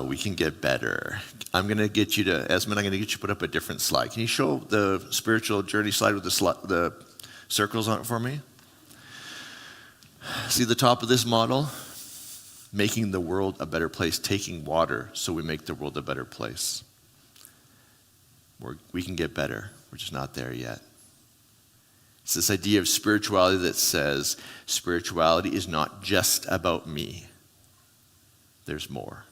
We can get better. I'm going to get you to, Esmond, I'm going to get you to put up a different slide. Can you show the spiritual journey slide with the circles on it for me? See the top of this model? Making the world a better place, taking water so we make the world a better place. We can get better. We're just not there yet. It's this idea of spirituality that says spirituality is not just about me. There's more.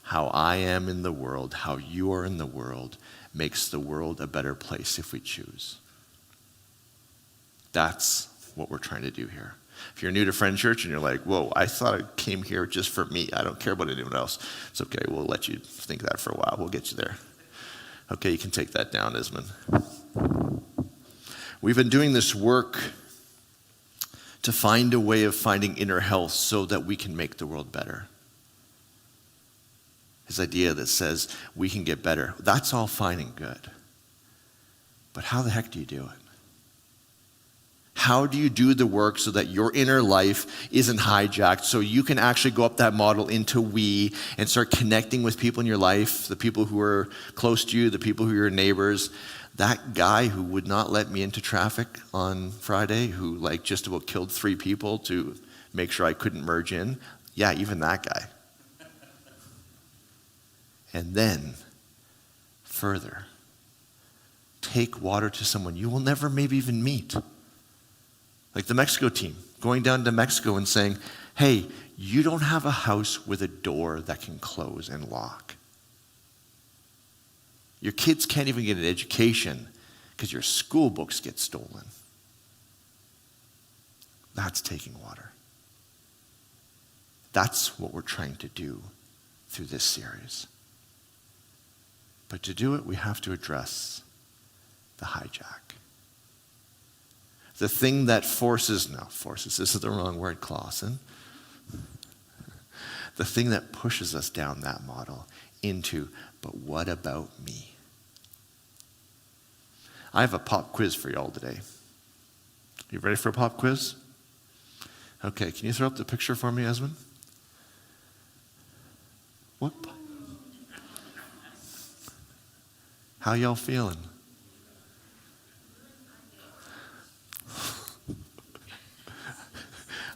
How I am in the world, how you are in the world, makes the world a better place if we choose. That's what we're trying to do here. If you're new to Friend Church and you're like, whoa, I thought I came here just for me. I don't care about anyone else. It's okay. We'll let you think that for a while. We'll get you there. Okay, you can take that down, Esmond. We've been doing this work to find a way of finding inner health so that we can make the world better. This idea that says we can get better, that's all fine and good. But how the heck do you do it? How do you do the work so that your inner life isn't hijacked, so you can actually go up that model into we and start connecting with people in your life, the people who are close to you, the people who are your neighbors? That guy who would not let me into traffic on Friday, who just about killed 3 people to make sure I couldn't merge in. Yeah, even that guy. And then, further, take water to someone you will never maybe even meet. Like the Mexico team, going down to Mexico and saying, hey, you don't have a house with a door that can close and lock. Your kids can't even get an education because your school books get stolen. That's taking water. That's what we're trying to do through this series. But to do it, we have to address the hijack. The thing that forces, this is the wrong word, Clausen. The thing that pushes us down that model into, but what about me? I have a pop quiz for y'all today. You ready for a pop quiz? Okay, can you throw up the picture for me, Esmond? What? How y'all feeling?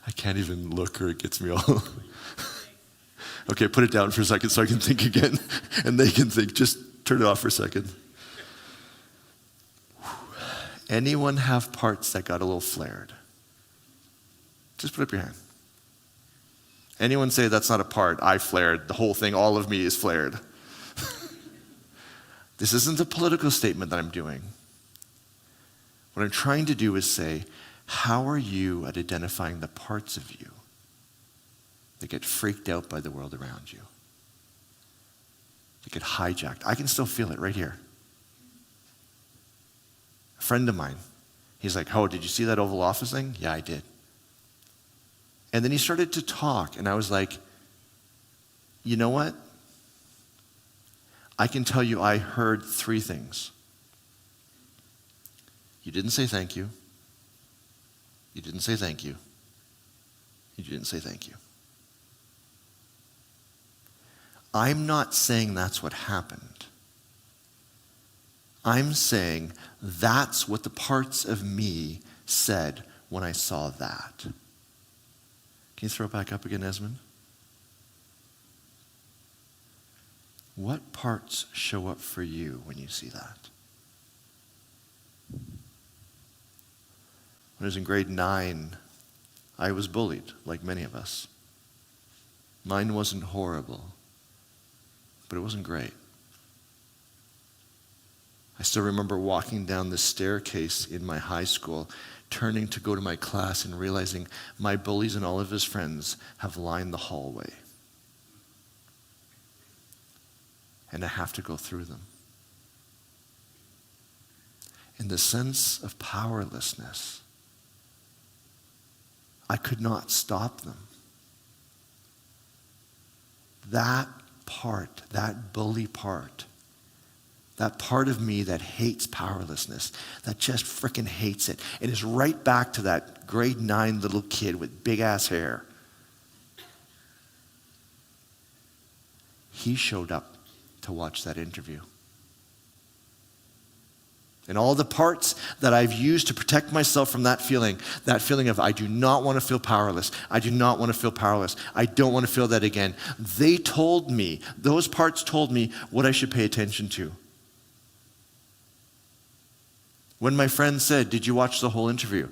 I can't even look or it gets me all. Okay, put it down for a second so I can think again. And they can think. Just turn it off for a second. Anyone have parts that got a little flared? Just put up your hand. Anyone say that's not a part? I flared. The whole thing, all of me is flared. This isn't a political statement that I'm doing. What I'm trying to do is say, how are you at identifying the parts of you that get freaked out by the world around you? That get hijacked. I can still feel it right here. A friend of mine, he's like, oh, did you see that Oval Office thing? Yeah, I did. And then he started to talk, and I was like, you know what? I can tell you I heard 3 things. You didn't say thank you. You didn't say thank you. You didn't say thank you. I'm not saying that's what happened. I'm saying that's what the parts of me said when I saw that. Can you throw it back up again, Esmond? What parts show up for you when you see that? When I was in grade 9, I was bullied, like many of us. Mine wasn't horrible, but it wasn't great. I still remember walking down the staircase in my high school, turning to go to my class and realizing my bullies and all of his friends have lined the hallway. And I have to go through them. In the sense of powerlessness, I could not stop them. That part, that bully part, that part of me that hates powerlessness, that just freaking hates it, it is right back to that grade 9 little kid with big ass hair. he showed up to watch that interview. And all the parts that I've used to protect myself from that feeling of I do not want to feel powerless. I do not want to feel powerless. I don't want to feel that again. They told me, those parts told me what I should pay attention to. When my friend said, "Did you watch the whole interview?"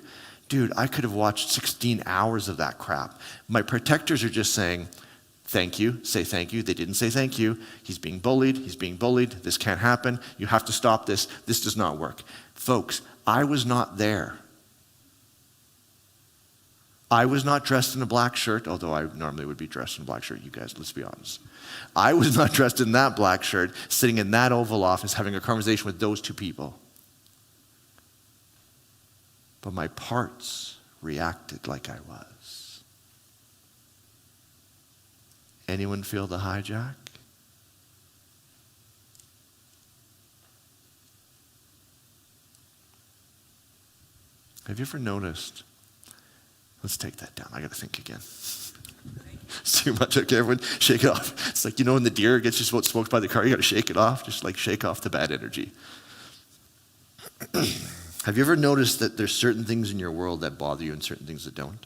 Dude, I could have watched 16 hours of that crap. My protectors are just saying, "Thank you, say thank you." They didn't say thank you. He's being bullied. This can't happen. You have to stop this. This does not work. Folks, I was not there. I was not dressed in a black shirt, although I normally would be dressed in a black shirt, you guys, let's be honest. I was not dressed in that black shirt, sitting in that Oval Office, having a conversation with those two people. But my parts reacted like I was. Anyone feel the hijack? Have you ever noticed? Let's take that down. I got to think again. It's too much. Okay, everyone, shake it off. It's like, when the deer gets you smoked by the car, you got to shake it off. Just like shake off the bad energy. Have you ever noticed that there's certain things in your world that bother you and certain things that don't?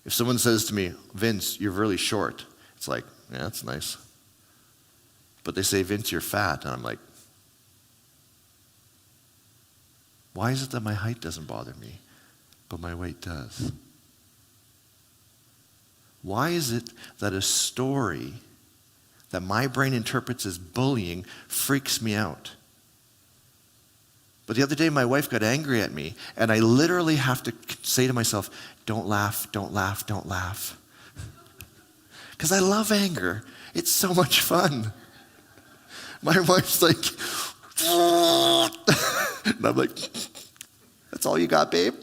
If someone says to me, "Vince, you're really short," it's like, yeah, that's nice. But they say, "Vince, you're fat," and I'm like, why is it that my height doesn't bother me, but my weight does? Why is it that a story that my brain interprets as bullying freaks me out? But the other day, my wife got angry at me, and I literally have to say to myself, "Don't laugh, don't laugh, don't laugh." Because I love anger. It's so much fun. My wife's like, and I'm like, "That's all you got, babe?"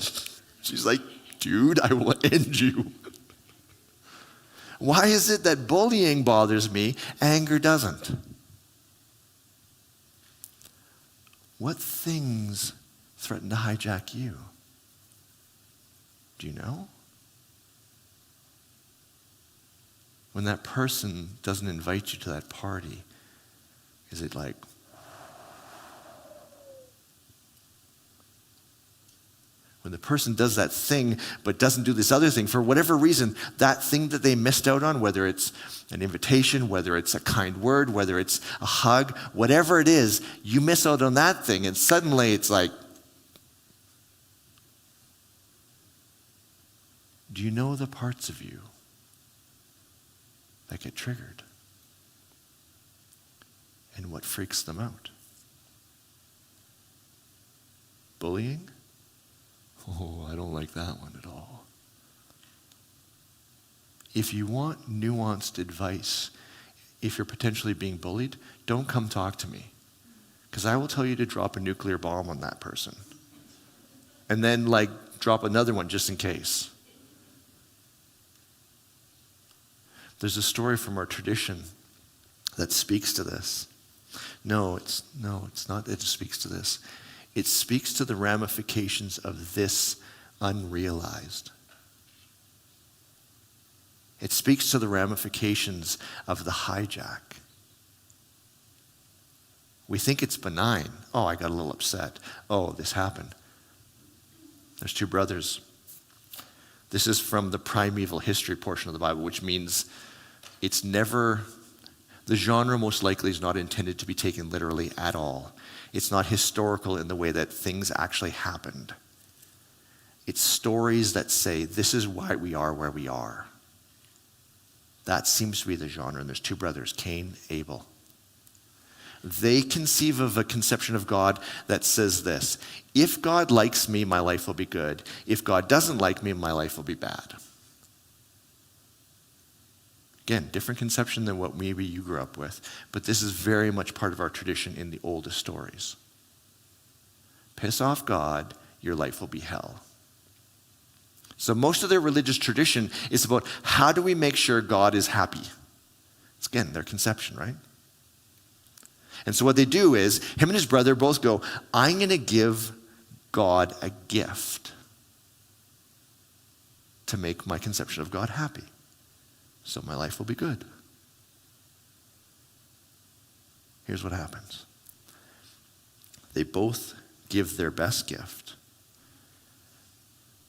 She's like, "Dude, I will end you." Why is it that bullying bothers me, anger doesn't? What things threaten to hijack you? Do you know? When that person doesn't invite you to that party, is it like, when the person does that thing but doesn't do this other thing, for whatever reason, that thing that they missed out on, whether it's an invitation, whether it's a kind word, whether it's a hug, whatever it is, you miss out on that thing, and suddenly it's like, do you know the parts of you that get triggered? And what freaks them out? Bullying? Oh, I don't like that one at all. If you want nuanced advice, if you're potentially being bullied, don't come talk to me. Because I will tell you to drop a nuclear bomb on that person. And then drop another one just in case. There's a story from our tradition that speaks to this. No, it's not that it speaks to this. It speaks to the ramifications of this unrealized. It speaks to the ramifications of the hijack. We think it's benign. Oh, I got a little upset. Oh, this happened. There's two brothers. This is from the primeval history portion of the Bible, which means it's never, the genre most likely is not intended to be taken literally at all. It's not historical in the way that things actually happened. It's stories that say, this is why we are where we are. That seems to be the genre. And there's two brothers, Cain, Abel. They conceive of a conception of God that says this: if God likes me, my life will be good. If God doesn't like me, my life will be bad. Again, different conception than what maybe you grew up with, but this is very much part of our tradition in the oldest stories. Piss off God, your life will be hell. So most of their religious tradition is about how do we make sure God is happy? It's again their conception, right? And so what they do is, him and his brother both go, I'm going to give God a gift to make my conception of God happy. So my life will be good. Here's what happens. They both give their best gift.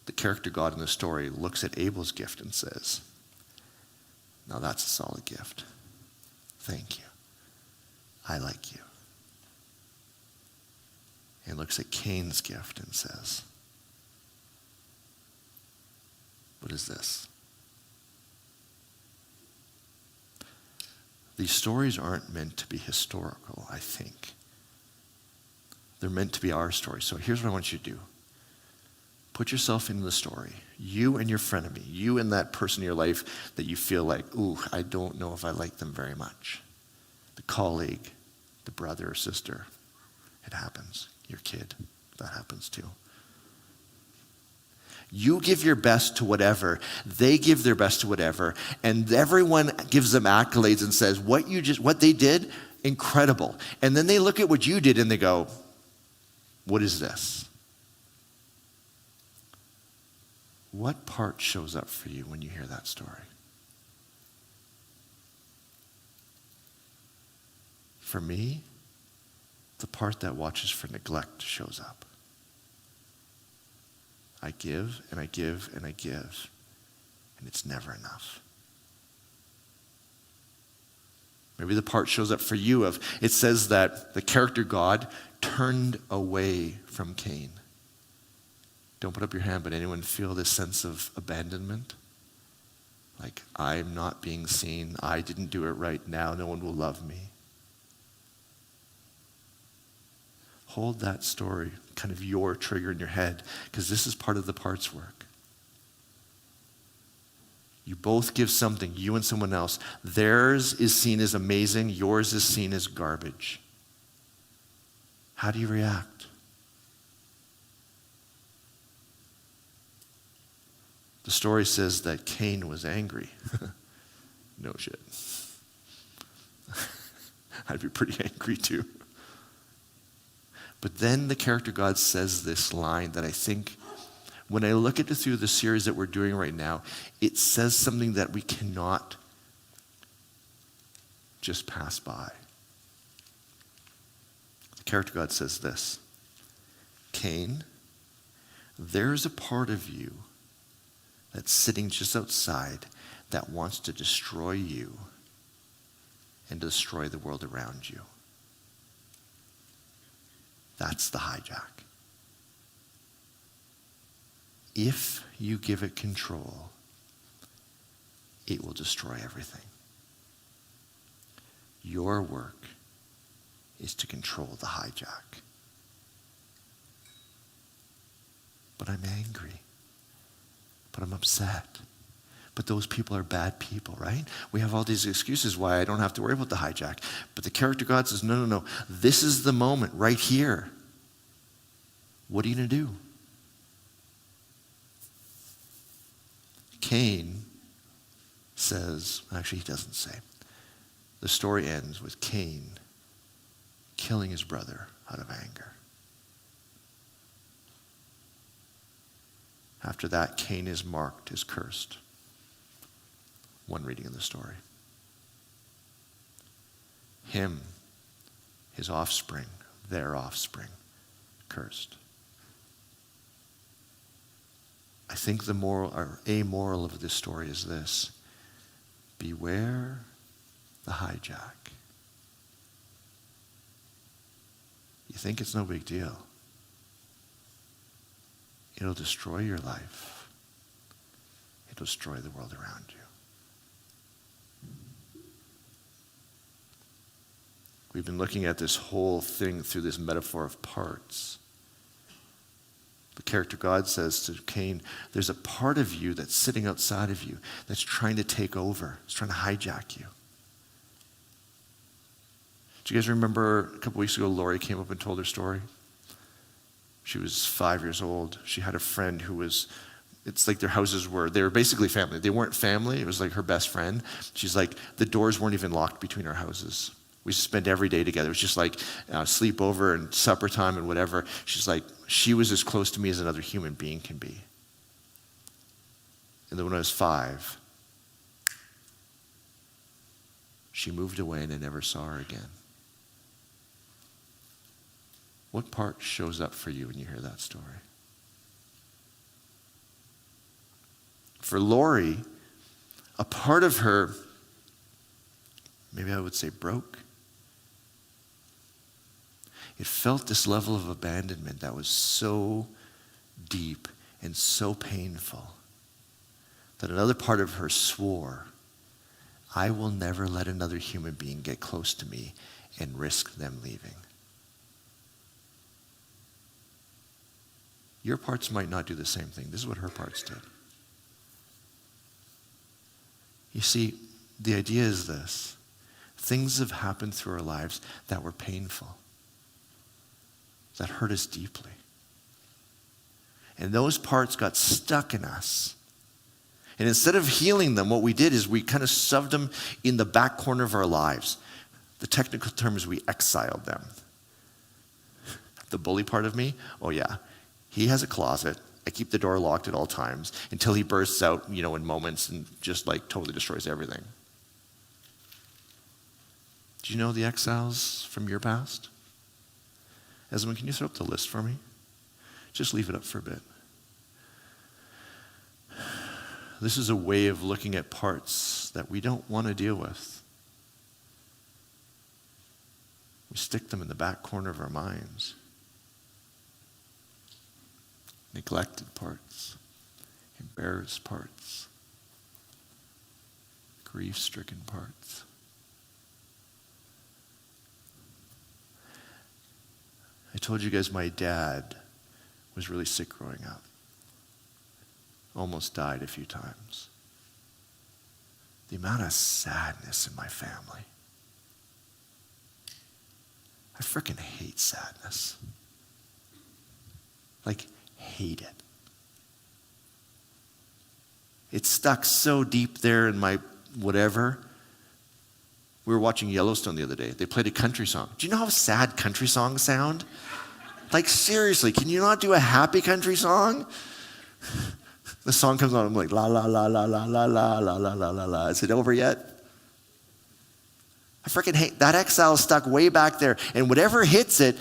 The character God in the story looks at Abel's gift and says, now that's a solid gift. Thank you. I like you. And looks at Cain's gift and says, what is this? These stories aren't meant to be historical, I think. They're meant to be our story. So here's what I want you to do. Put yourself into the story. You and your frenemy. You and that person in your life that you feel like, ooh, I don't know if I like them very much. The colleague, the brother or sister. It happens. Your kid. That happens too. You give your best to whatever, they give their best to whatever, and everyone gives them accolades and says, what they did, incredible. And then they look at what you did and they go, what is this? What part shows up for you when you hear that story? For me, the part that watches for neglect shows up. I give and I give and I give, and it's never enough. Maybe the part shows up for you of, it says that the character God turned away from Cain. Don't put up your hand, but anyone feel this sense of abandonment? Like, I'm not being seen. I didn't do it right now. No one will love me. Hold that story, kind of your trigger in your head, because this is part of the parts work. You both give something, you and someone else. Theirs is seen as amazing, yours is seen as garbage. How do you react? The story says that Cain was angry. No shit. I'd be pretty angry too. But then the character God says this line that I think, when I look at it through the series that we're doing right now, it says something that we cannot just pass by. The character God says this, Cain, there's a part of you that's sitting just outside that wants to destroy you and destroy the world around you. That's the hijack. If you give it control, it will destroy everything. Your work is to control the hijack. But I'm angry. But I'm upset. But those people are bad people, right? We have all these excuses why I don't have to worry about the hijack. But the character God says, no. This is the moment right here. What are you going to do? Cain says, actually he doesn't say. The story ends with Cain killing his brother out of anger. After that, Cain is marked as cursed. One reading of the story. Him, his offspring, their offspring, cursed. I think the moral or amoral of this story is this. Beware the hijack. You think it's no big deal. It'll destroy your life. It'll destroy the world around you. We've been looking at this whole thing through this metaphor of parts. The character God says to Cain, there's a part of you that's sitting outside of you that's trying to take over. It's trying to hijack you. Do you guys remember a couple weeks ago, Lori came up and told her story? She was 5 years old. She had a friend who was, it's like their houses they were basically family. They weren't family. It was like her best friend. She's like, the doors weren't even locked between our houses. We spent every day together. It was just like sleepover and supper time and whatever. She's like, she was as close to me as another human being can be. And then when I was 5, she moved away and I never saw her again. What part shows up for you when you hear that story? For Lori, a part of her, maybe I would say broke. It felt this level of abandonment that was so deep and so painful that another part of her swore, I will never let another human being get close to me and risk them leaving. Your parts might not do the same thing. This is what her parts did. You see, the idea is this. Things have happened through our lives that were painful, that hurt us deeply. And those parts got stuck in us. And instead of healing them, what we did is we kind of shoved them in the back corner of our lives. The technical term is we exiled them. The bully part of me, oh yeah. He has a closet. I keep the door locked at all times until he bursts out, in moments and just like totally destroys everything. Do you know the exiles from your past? Esmond, can you throw up the list for me? Just leave it up for a bit. This is a way of looking at parts that we don't want to deal with. We stick them in the back corner of our minds. Neglected parts, embarrassed parts, grief-stricken parts. I told you guys my dad was really sick growing up. Almost died a few times. The amount of sadness in my family. I freaking hate sadness. Hate it. It's stuck so deep there in my whatever. We were watching Yellowstone the other day. They played a country song. Do you know how sad country songs sound? Seriously, can you not do a happy country song? The song comes on, I'm like, la, la, la, la, la, la, la, la, la, la, la, la. Is it over yet? I freaking hate that. Exile stuck way back there. And whatever hits it,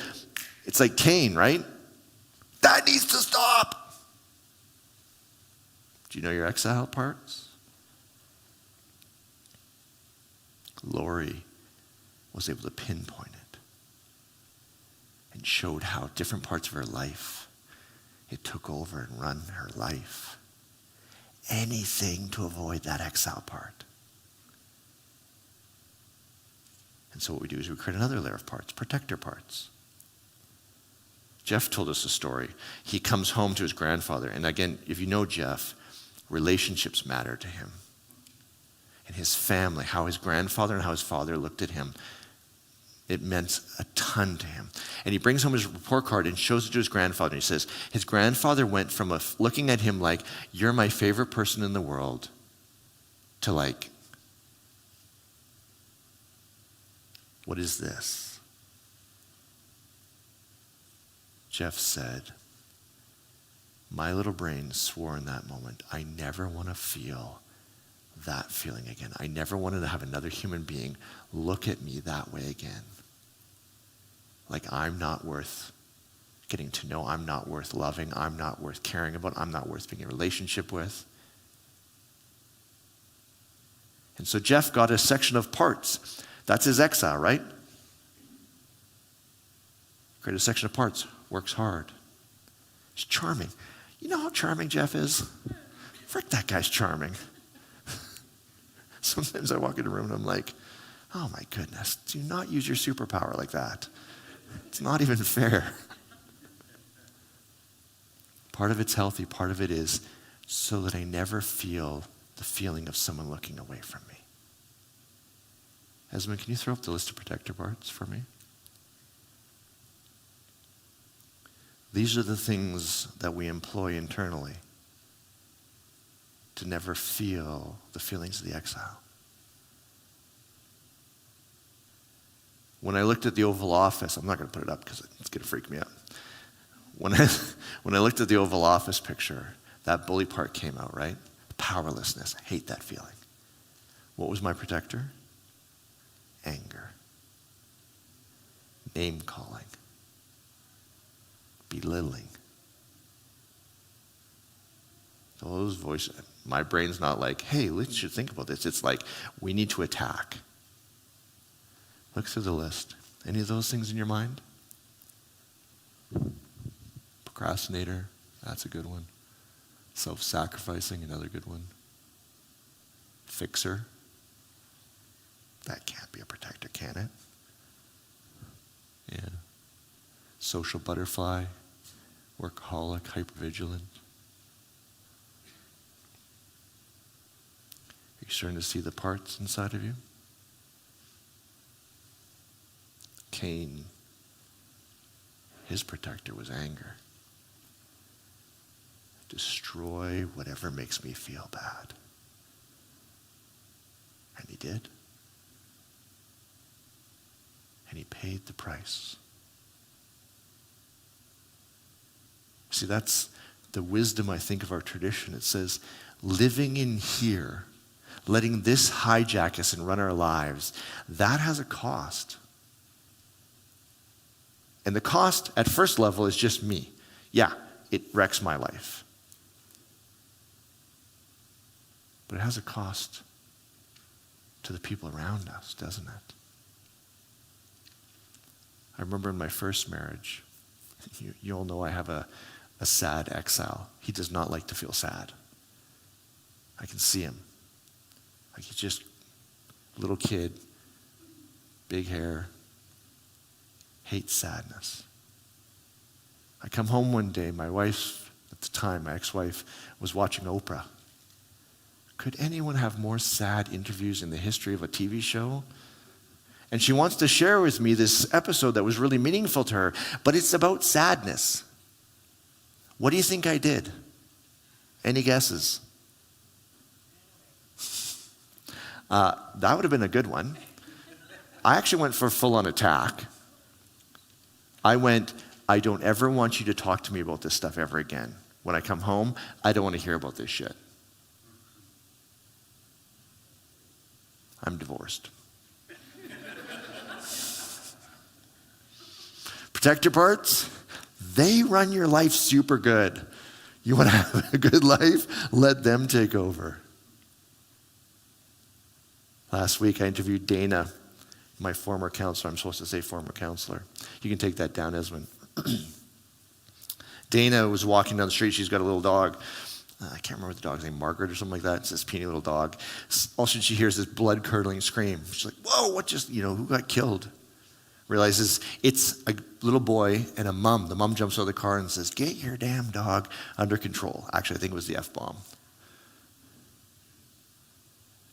it's like Cain, right? That needs to stop. Do you know your exiled parts? Lori was able to pinpoint it and showed how different parts of her life, it took over and run her life. Anything to avoid that exile part. And so what we do is we create another layer of parts, protector parts. Jeff told us a story. He comes home to his grandfather, and again, if you know Jeff, relationships matter to him. And his family, how his grandfather and how his father looked at him, it meant a ton to him. And he brings home his report card and shows it to his grandfather. And he says, his grandfather went from looking at him like, you're my favorite person in the world, to what is this? Jeff said, my little brain swore in that moment, I never want to feel that feeling again. I never wanted to have another human being look at me that way again. Like I'm not worth getting to know, I'm not worth loving, I'm not worth caring about, I'm not worth being in a relationship with. And so Jeff got a section of parts. That's his exile, right? Create a section of parts. Works hard. He's charming. You know how charming Jeff is? Frick, that guy's charming. Sometimes I walk in a room and I'm like, oh my goodness, do not use your superpower like that. It's not even fair. Part of it's healthy, part of it is so that I never feel the feeling of someone looking away from me. Esmond, can you throw up the list of protector parts for me? These are the things that we employ internally to never feel the feelings of the exile. When I looked at the Oval Office, I'm not going to put it up because it's going to freak me out. When I looked at the Oval Office picture, that bully part came out, right? Powerlessness. I hate that feeling. What was my protector? Anger. Name calling. belittling. So those voices, my brain's not like, hey, we should think about this. It's like, we need to attack. Look through the list. Any of those things in your mind? Procrastinator, that's a good one. Self-sacrificing, another good one. Fixer, that can't be a protector, can it? Yeah. Social butterfly, workaholic, hypervigilant. Are you starting to see the parts inside of you? Cain, his protector was anger. Destroy whatever makes me feel bad. And he did. And he paid the price. See, that's the wisdom, I think, of our tradition. It says, living in here, letting this hijack us and run our lives, that has a cost. And the cost at first level is just me. Yeah, it wrecks my life. But it has a cost to the people around us, doesn't it? I remember in my first marriage, you all know I have a sad exile. He does not like to feel sad. I can see him. Like he's just a little kid, big hair, hates sadness. I come home one day, my wife, at the time, my ex-wife, was watching Oprah. Could anyone have more sad interviews in the history of a TV show? And she wants to share with me this episode that was really meaningful to her, but it's about sadness. What do you think I did? Any guesses? That would have been a good one. I actually went for full-on attack. I went, I don't ever want you to talk to me about this stuff ever again. When I come home, I don't want to hear about this shit. I'm divorced. Protector parts, they run your life super good. You want to have a good life? Let them take over. Last week I interviewed Dana, my former counselor. I'm supposed to say former counselor. You can take that down, Esmond. Dana was walking down the street. She's got a little dog. I can't remember the dog's name, Margaret or something like that. It's this puny little dog. All she hears this blood-curdling scream. She's like, whoa, what just, who got killed? Realizes it's a little boy and a mom. The mom jumps out of the car and says, get your damn dog under control. Actually, I think it was the F-bomb.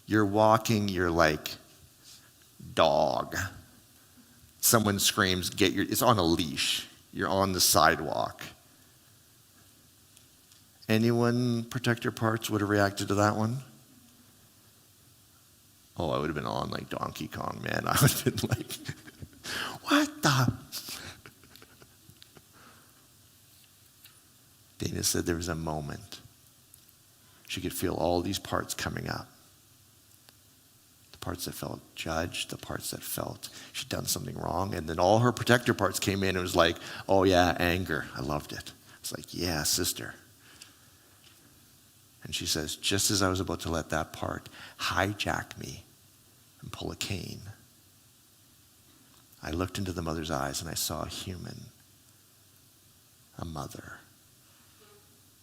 You're walking, you're like, dog. Someone screams, it's on a leash. You're on the sidewalk. Anyone protector parts would have reacted to that one? Oh, I would have been on like Donkey Kong, man. I would have been like, what the? Dana said there was a moment. She could feel all these parts coming up. The parts that felt judged, the parts that felt she'd done something wrong, and then all her protector parts came in and was like, oh yeah, anger. I loved it. It's like, yeah, sister. And she says, just as I was about to let that part hijack me and pull a Cain, I looked into the mother's eyes and I saw a human, a mother,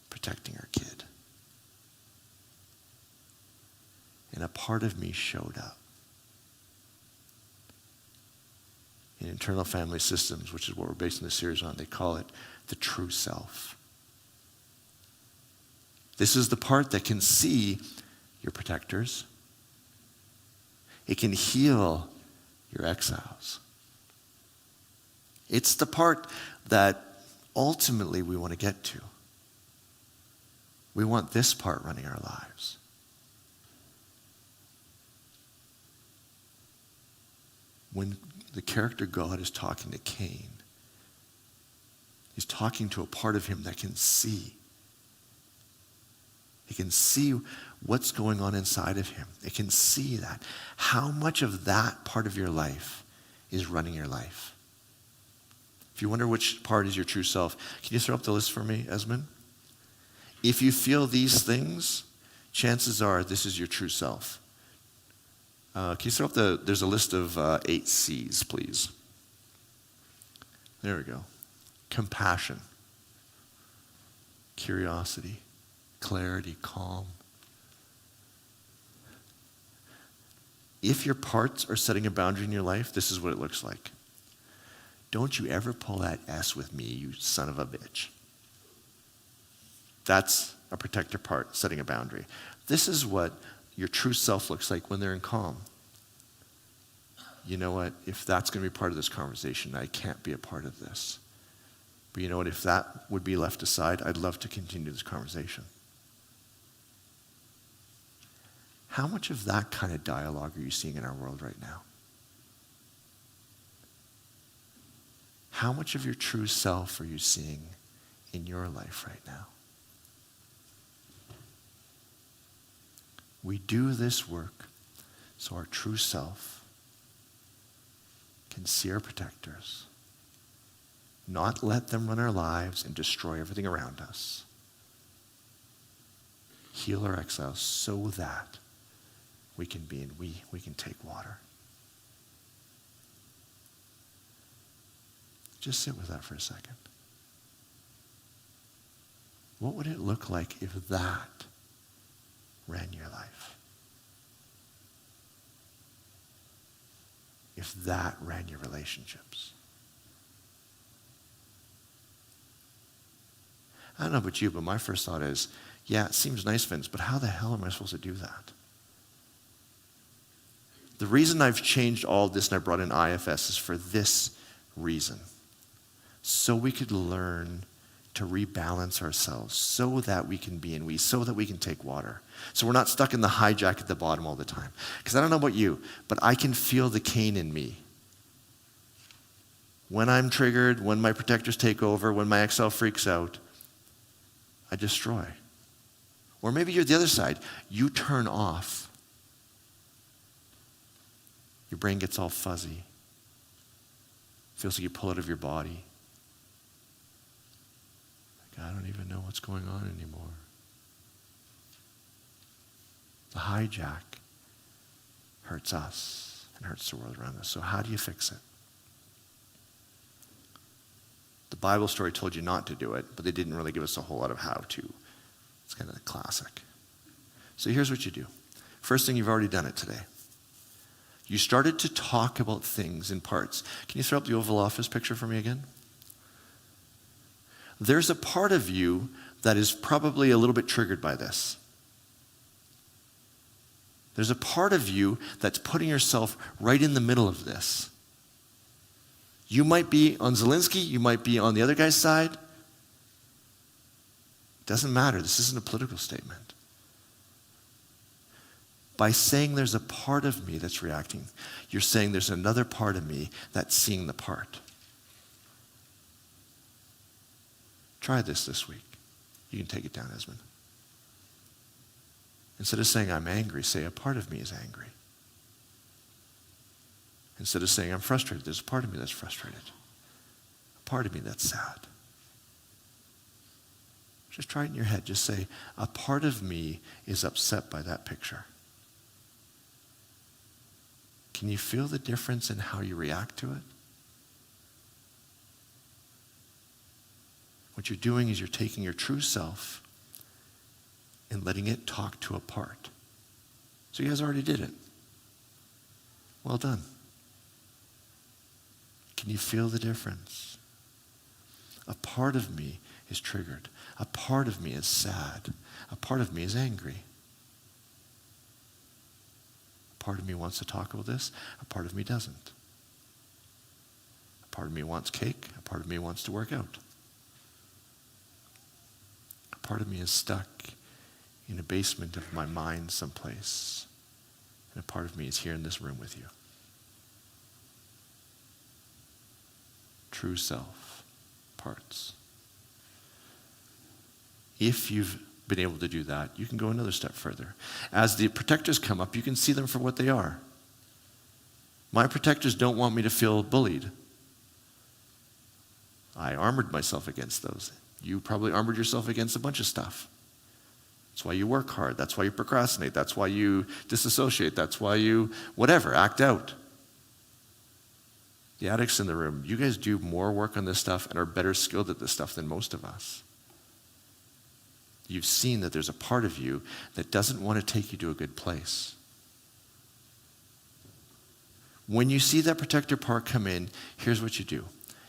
protecting her kid. And a part of me showed up. In internal family systems, which is what we're basing this series on, they call it the true self. This is the part that can see your protectors. It can heal your exiles. It's the part that ultimately we want to get to. We want this part running our lives. When the character God is talking to Cain, he's talking to a part of him that can see. It can see what's going on inside of him. It can see that. How much of that part of your life is running your life? If you wonder which part is your true self, can you throw up the list for me, Esmond? If you feel these things, chances are this is your true self. Can you throw up there's a list of 8 C's, please. There we go. Compassion, curiosity, clarity, calm. If your parts are setting a boundary in your life, this is what it looks like. Don't you ever pull that S with me, you son of a bitch. That's a protector part, setting a boundary. This is what your true self looks like when they're in calm. You know what? If that's going to be part of this conversation, I can't be a part of this. But you know what? If that would be left aside, I'd love to continue this conversation. How much of that kind of dialogue are you seeing in our world right now? How much of your true self are you seeing in your life right now? We do this work so our true self can see our protectors, not let them run our lives and destroy everything around us. Heal our exiles so that we can be and we can take water. Just sit with that for a second. What would it look like if that ran your life? If that ran your relationships? I don't know about you, but my first thought is, yeah, it seems nice, Vince, but how the hell am I supposed to do that? The reason I've changed all this and I brought in IFS is for this reason. So we could learn to rebalance ourselves so that we can be and so that we can take water. So we're not stuck in the hijack at the bottom all the time. Because I don't know about you, but I can feel the Cain in me. When I'm triggered, when my protectors take over, when my exile freaks out, I destroy. Or maybe you're the other side. You turn off. Your brain gets all fuzzy. Feels like you pull out of your body. Like, I don't even know what's going on anymore. The hijack hurts us and hurts the world around us. So how do you fix it? The Bible story told you not to do it, but they didn't really give us a whole lot of how to. It's kind of a classic. So here's what you do. First thing, you've already done it today. You started to talk about things in parts. Can you throw up the Oval Office picture for me again? There's a part of you that is probably a little bit triggered by this. There's a part of you that's putting yourself right in the middle of this. You might be on Zelensky, you might be on the other guy's side. Doesn't matter. This isn't a political statement. By saying there's a part of me that's reacting, you're saying there's another part of me that's seeing the part. Try this week. You can take it down, Esmond. Instead of saying I'm angry, say a part of me is angry. Instead of saying I'm frustrated, there's a part of me that's frustrated. A part of me that's sad. Just try it in your head. Just say, a part of me is upset by that picture. Can you feel the difference in how you react to it? What you're doing is you're taking your true self and letting it talk to a part. So you guys already did it. Well done. Can you feel the difference? A part of me is triggered. A part of me is sad. A part of me is angry. A part of me wants to talk about this. A part of me doesn't. A part of me wants cake. A part of me wants to work out. A part of me is stuck in a basement of my mind someplace. And a part of me is here in this room with you. True self, parts. If you've been able to do that, you can go another step further. As the protectors come up, you can see them for what they are. My protectors don't want me to feel bullied. I armored myself against those. You probably armored yourself against a bunch of stuff. That's why you work hard. That's why you procrastinate. That's why you disassociate. That's why you, whatever, act out. The addicts in the room, you guys do more work on this stuff and are better skilled at this stuff than most of us. You've seen that there's a part of you that doesn't want to take you to a good place. When you see that protector part come in, here's what you do.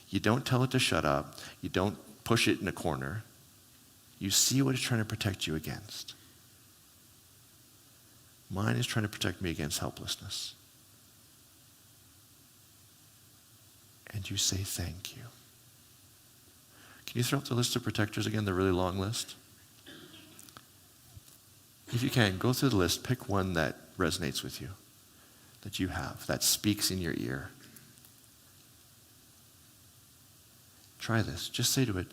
You don't tell it to shut up. You don't push it in a corner. You see what it's trying to protect you against. Mine is trying to protect me against helplessness. And you say thank you. Can you throw up the list of protectors again, the really long list? If you can, go through the list, pick one that resonates with you, that you have, that speaks in your ear. Try this. Just say to it,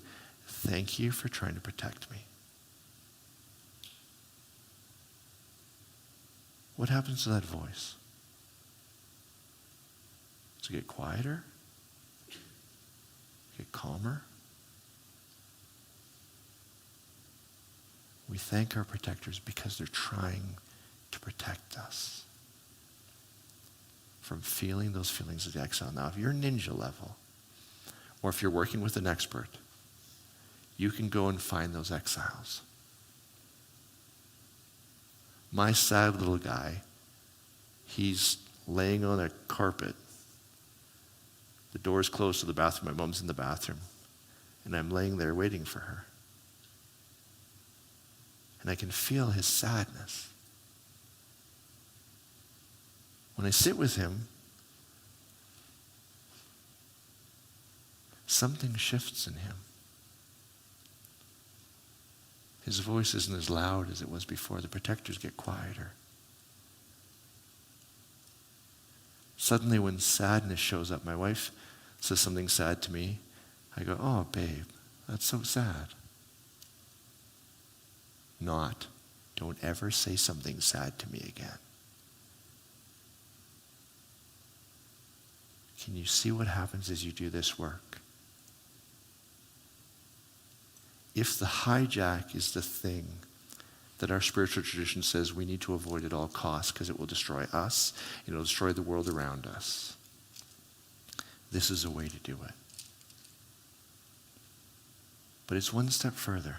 thank you for trying to protect me. What happens to that voice? Does it get quieter? Get calmer? We thank our protectors because they're trying to protect us from feeling those feelings of the exile. Now, if you're ninja level, or if you're working with an expert, you can go and find those exiles. My sad little guy, he's laying on a carpet. The door's closed to the bathroom. My mom's in the bathroom. And I'm laying there waiting for her. And I can feel his sadness. When I sit with him, something shifts in him. His voice isn't as loud as it was before. The protectors get quieter. Suddenly when sadness shows up, my wife says something sad to me. I go, oh, babe, that's so sad. Not, don't ever say something sad to me again. Can you see what happens as you do this work? If the hijack is the thing that our spiritual tradition says we need to avoid at all costs because it will destroy us, it will destroy the world around us, this is a way to do it. But it's one step further.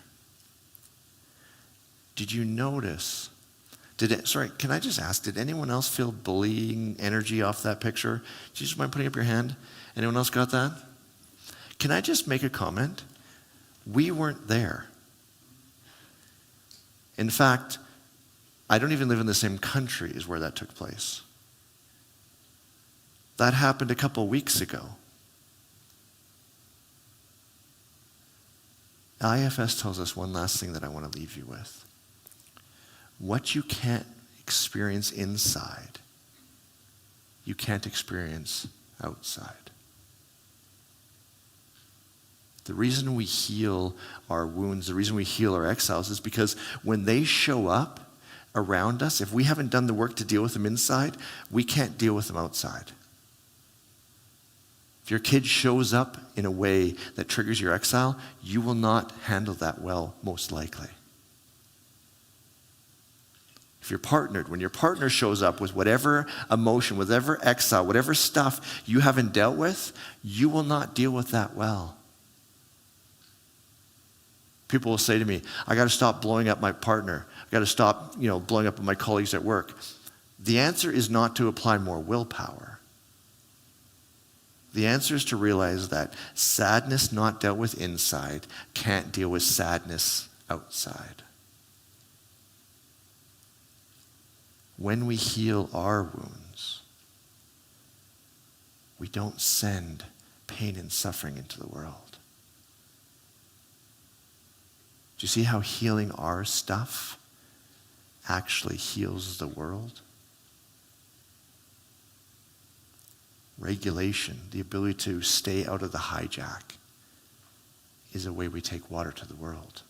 Did you notice, can I just ask, did anyone else feel bullying energy off that picture? Do you just mind putting up your hand? Anyone else got that? Can I just make a comment? We weren't there. In fact, I don't even live in the same country as where that took place. That happened a couple weeks ago. IFS tells us one last thing that I want to leave you with. What you can't experience inside, you can't experience outside. The reason we heal our wounds, the reason we heal our exiles is because when they show up around us, if we haven't done the work to deal with them inside, we can't deal with them outside. If your kid shows up in a way that triggers your exile, you will not handle that well, most likely. If you're partnered, when your partner shows up with whatever emotion, whatever exile, whatever stuff you haven't dealt with, you will not deal with that well. People will say to me, I got to stop blowing up my partner. I got to stop, blowing up my colleagues at work. The answer is not to apply more willpower. The answer is to realize that sadness not dealt with inside can't deal with sadness outside. When we heal our wounds, we don't send pain and suffering into the world. Do you see how healing our stuff actually heals the world? Regulation, the ability to stay out of the hijack, is a way we take water to the world.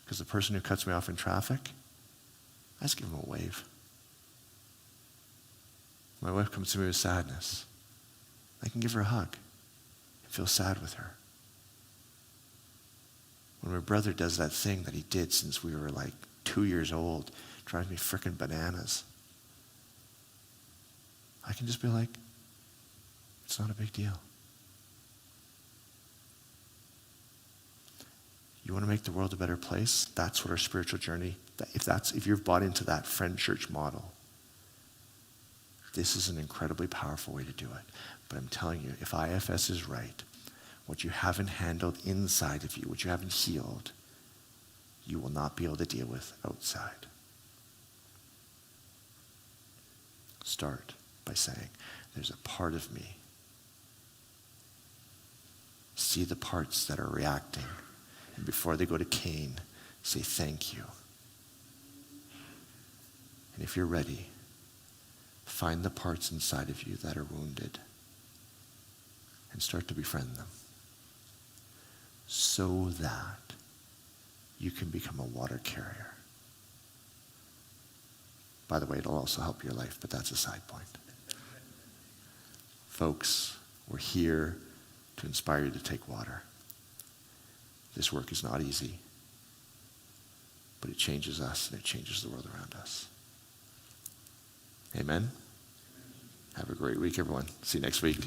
Because the person who cuts me off in traffic, I just give him a wave. My wife comes to me with sadness. I can give her a hug. I feel sad with her. When my brother does that thing that he did since we were like 2 years old, drives me frickin' bananas. I can just be like, it's not a big deal. You want to make the world a better place? That's what our spiritual journey, if you've bought into that friend church model, this is an incredibly powerful way to do it. But I'm telling you, if IFS is right, what you haven't handled inside of you, what you haven't healed, you will not be able to deal with outside. Start by saying, there's a part of me. See the parts that are reacting. And before they go to Cain, say thank you. And if you're ready, find the parts inside of you that are wounded and start to befriend them so that you can become a water carrier. By the way, it'll also help your life, but that's a side point. Folks, we're here to inspire you to take water. This work is not easy, but it changes us and it changes the world around us. Amen? Have a great week, everyone. See you next week.